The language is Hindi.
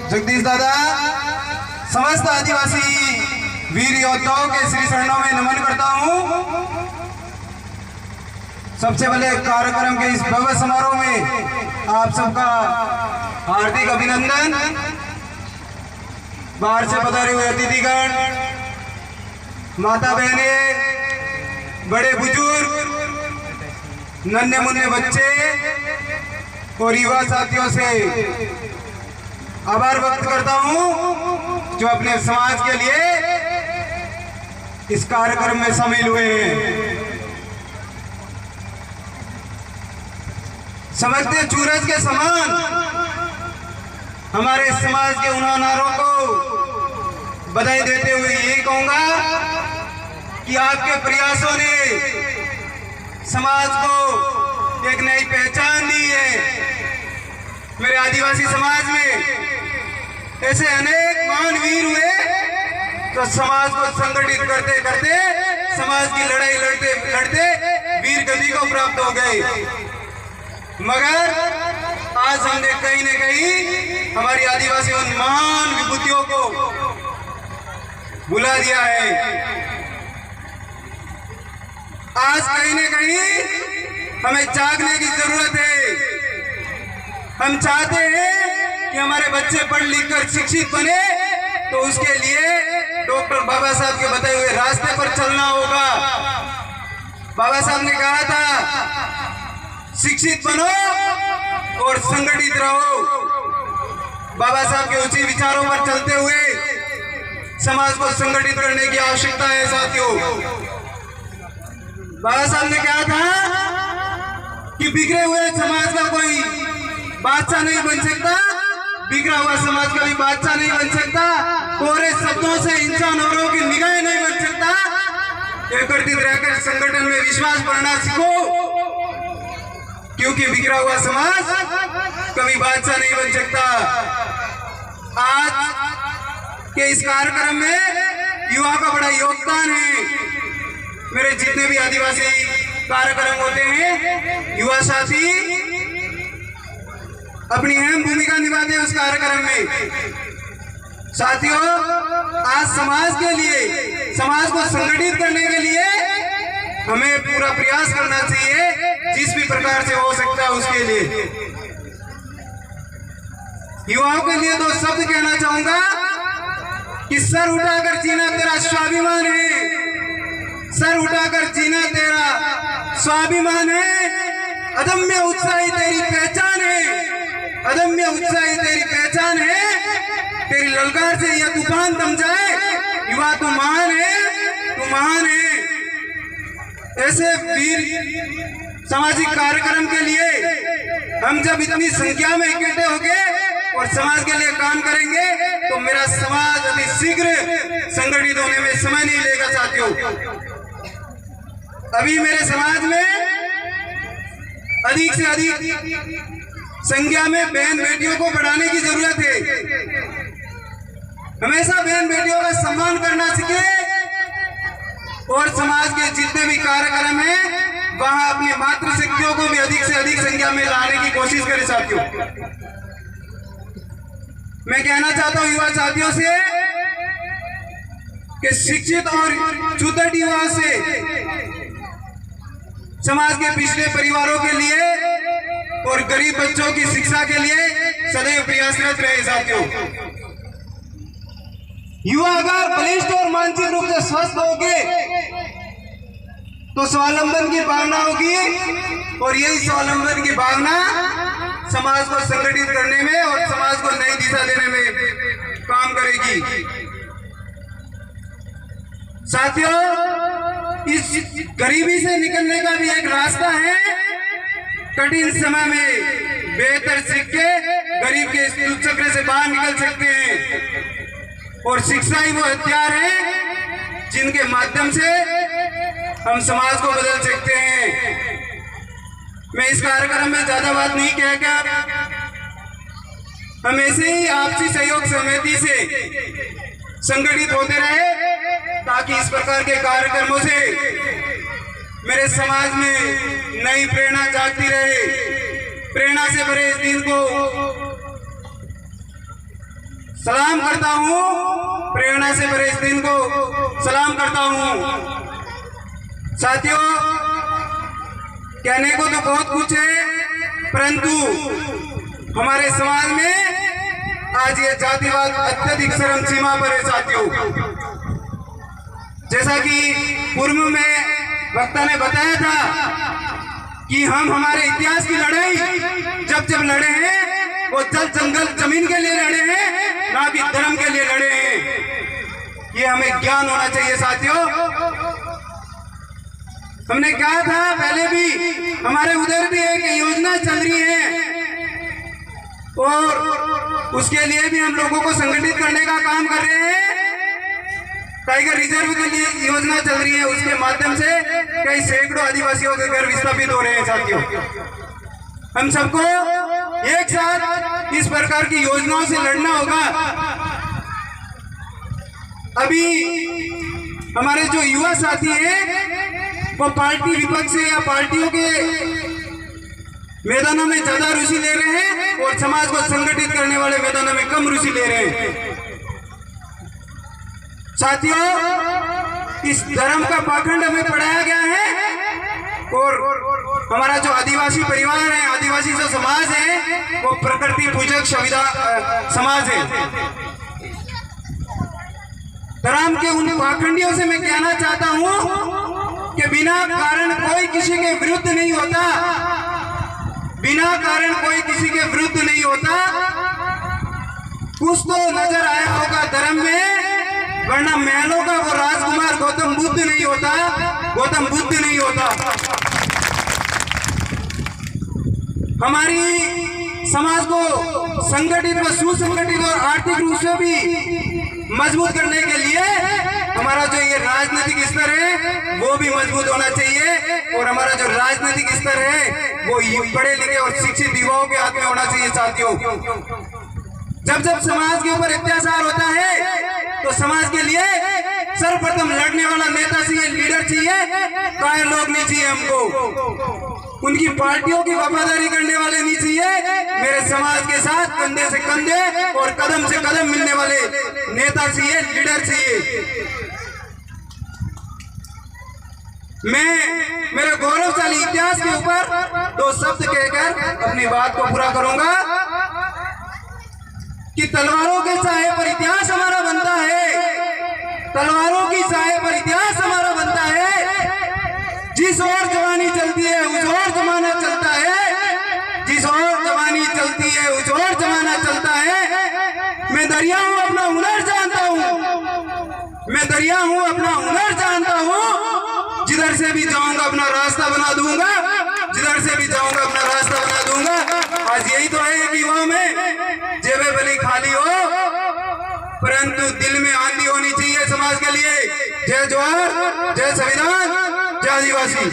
जगदीश दादा, समस्त आदिवासी वीर योद्धाओं के श्री चरणों में नमन करता हूं। सबसे पहले कार्यक्रम के इस भव्य समारोह में आप सबका हार्दिक अभिनंदन। बाहर से पधारे हुए अतिथिगण, माता बहने, बड़े बुजुर्ग, नन्हे मुन्ने बच्चे और युवा साथियों से आभार व्यक्त करता हूं जो अपने समाज के लिए इस कार्यक्रम में शामिल हुए हैं। समझते सूरज के समान हमारे समाज के उन नारों को बधाई देते हुए यही कहूंगा कि आपके प्रयासों ने समाज को एक नई पहचान दी है। मेरे आदिवासी समाज में ऐसे अनेक महान वीर हुए तो समाज को संगठित करते करते समाज की लड़ाई लड़ते लड़ते वीर गति को प्राप्त हो गए, मगर आज हमने कहीं न कहीं हमारी आदिवासी उन महान विभूतियों को भुला दिया है। आज कहीं न कहीं हमें जागने की जरूरत है। हम चाहते हैं कि हमारे बच्चे पढ़ लिख कर शिक्षित बने, तो उसके लिए डॉक्टर बाबा साहब के बताए हुए रास्ते पर चलना होगा। बाबा साहब ने कहा था शिक्षित बनो और संगठित रहो। बाबा साहब के उसी विचारों पर चलते हुए समाज को संगठित करने की आवश्यकता है साथियों। बाबा साहब ने कहा था कि बिखरे हुए समाज का कोई बादशाह नहीं बन सकता, बिखरा हुआ समाज का भी बादशाह नहीं बन सकता, कोरे शब्दों से इंसान औरों की निगाहें नहीं बन सकता। एकत्रित रहकर संगठन में विश्वास बढ़ना सीखो, क्योंकि बिखरा हुआ समाज कभी बादशाह नहीं बन सकता। आज के इस कार्यक्रम में युवा का बड़ा योगदान है। मेरे जितने भी आदिवासी कार्यक्रम होते हैं, युवा साथी अपनी अहम भूमिका निभाते हैं उस कार्यक्रम में। साथियों, आज समाज के लिए, समाज को संगठित करने के लिए हमें पूरा प्रयास करना चाहिए, जिस भी प्रकार से हो सकता है उसके लिए। युवाओं के लिए दो शब्द कहना चाहूंगा कि सर उठाकर जीना तेरा स्वाभिमान है, सर उठाकर जीना तेरा स्वाभिमान है, अदम्य उत्साही तेरी पहचान है, अदम्य उत्साही तेरी पहचान है। तेरी ललकार से यह तूफान थम जाए, युवा तू महान है, तू महान है। ऐसे वीर सामाजिक कार्यक्रम के लिए हम जब इतनी संख्या में इकट्ठे होंगे और समाज के लिए काम करेंगे, तो मेरा समाज अति शीघ्र संगठित होने में समय नहीं लेगा साथियों। अभी मेरे समाज में अधिक से अधिक संख्या में बहन बेटियों को बढ़ाने की जरूरत है। हमेशा बहन बेटियों का सम्मान करना सीखे और समाज के जितने भी कार्यक्रम हैं वहां अपनी मातृशक्तियों को भी अधिक से अधिक संख्या में लाने की कोशिश करें साथियों। मैं कहना चाहता हूं युवा साथियों से कि शिक्षित और सुदृढ़ युवाओं से समाज के पिछड़े परिवारों के लिए और गरीब बच्चों की शिक्षा के लिए सदैव प्रयासरत रहे साथियों। युवा अगर बलिष्ठ और मानसिक रूप से स्वस्थ होंगे तो स्वावलंबन की भावना होगी, और यही स्वावलंबन की भावना समाज को संगठित करने में और समाज को नई दिशा देने में काम करेगी। साथियों, इस गरीबी से निकलने का भी एक रास्ता है। कठिन समय में बेहतर सीख के गरीब के इस चक्र से बाहर निकल सकते हैं, और शिक्षा ही वो हथियार है जिनके माध्यम से हम समाज को बदल सकते हैं। मैं इस कार्यक्रम में ज्यादा बात नहीं कहकर हम ऐसे ही आपसी सहयोग समिति से संगठित होते रहे, ताकि इस प्रकार के कार्यक्रमों से मेरे समाज में नई प्रेरणा जागती रहे। प्रेरणा से भरे इस दिन को सलाम करता हूँ, प्रेरणा से भरे इस दिन को सलाम करता हूँ। साथियों, कहने को तो बहुत कुछ है, परंतु हमारे समाज में आज ये जातिवाद अत्यधिक चरम सीमा पर है। साथियों, जैसा कि पूर्व में वक्ता ने बताया था कि हम हमारे इतिहास की लड़ाई जब जब लड़े हैं वो जल जंगल जमीन के लिए लड़े हैं, ना कि धर्म के लिए लड़े हैं। ये हमें ज्ञान होना चाहिए। साथियों, हमने कहा था पहले भी, हमारे उधर भी एक योजना चल रही है और उसके लिए भी हम लोगों को संगठित करने का काम कर रहे हैं। टाइगर रिजर्व के लिए योजना चल रही है, उसके माध्यम से कई सैकड़ों आदिवासियों के घर विस्थापित हो रहे हैं। साथियों, हम सबको एक साथ इस प्रकार की योजनाओं से लड़ना होगा। अभी हमारे जो युवा साथी हैं वो पार्टी विपक्ष या पार्टियों के मैदानों में ज्यादा रुचि ले रहे हैं और समाज को संगठित करने वाले मैदानों में कम रुचि ले रहे हैं। साथियों, इस धर्म का पाखंड हमें पढ़ाया गया है और हमारा जो आदिवासी परिवार है, आदिवासी जो समाज है, वो प्रकृति पूजक संविधान समाज है। धर्म के उन पाखंडियों से मैं कहना चाहता हूं कि बिना कारण कोई किसी के विरुद्ध नहीं होता, बिना कारण कोई किसी के विरुद्ध नहीं होता। कुछ तो नजर आया होगा धर्म में, वरना महलों का वो राजकुमार गौतम बुद्ध नहीं होता, गौतम बुद्ध नहीं होता। हमारी समाज को संगठित व सुसंगठित और आर्थिक रूप से भी मजबूत करने के लिए हमारा जो ये राजनीतिक स्तर है वो भी मजबूत होना चाहिए और हमारा जो राजनीतिक स्तर है वो पढ़े लिखे और शिक्षित युवाओं के हाथ में होना चाहिए। साथियों, जब जब समाज के ऊपर अत्याचार होता है तो समाज के लिए सर्वप्रथम लड़ने वाला नेता चाहिए, लीडर चाहिए, कायर लोग नहीं चाहिए। हमको उनकी पार्टियों की वफादारी करने वाले नहीं चाहिए। मेरे समाज के साथ कंधे से कंधे और कदम से कदम मिलने वाले नेता चाहिए, लीडर चाहिए। मैं मेरे गौरवशाली इतिहास के ऊपर दो शब्द कहकर अपनी बात को पूरा करूंगा कि तलवारों के साए पर इतिहास हमारा बनता है, तलवारों की साए पर इतिहास हमारा बनता है। जिस ओर जवानी चलती है उस ओर जमाना चलता है, जिस ओर जवानी चलती है उस ओर जमाना चलता है। मैं दरिया हूँ, अपना हुनर जानता हूँ, मैं दरिया हूँ, अपना हुनर जानता हूँ। जिधर से भी जाऊंगा अपना रास्ता बना दूंगा, जिधर से भी जाऊंगा अपना रास्ता बना दूंगा। आज यही तो है कि युवाओं में जेबें भली खाली हो परंतु दिल में आंधी होनी चाहिए समाज के लिए। जय जवाहर, जय संविधान, जय आदिवासी।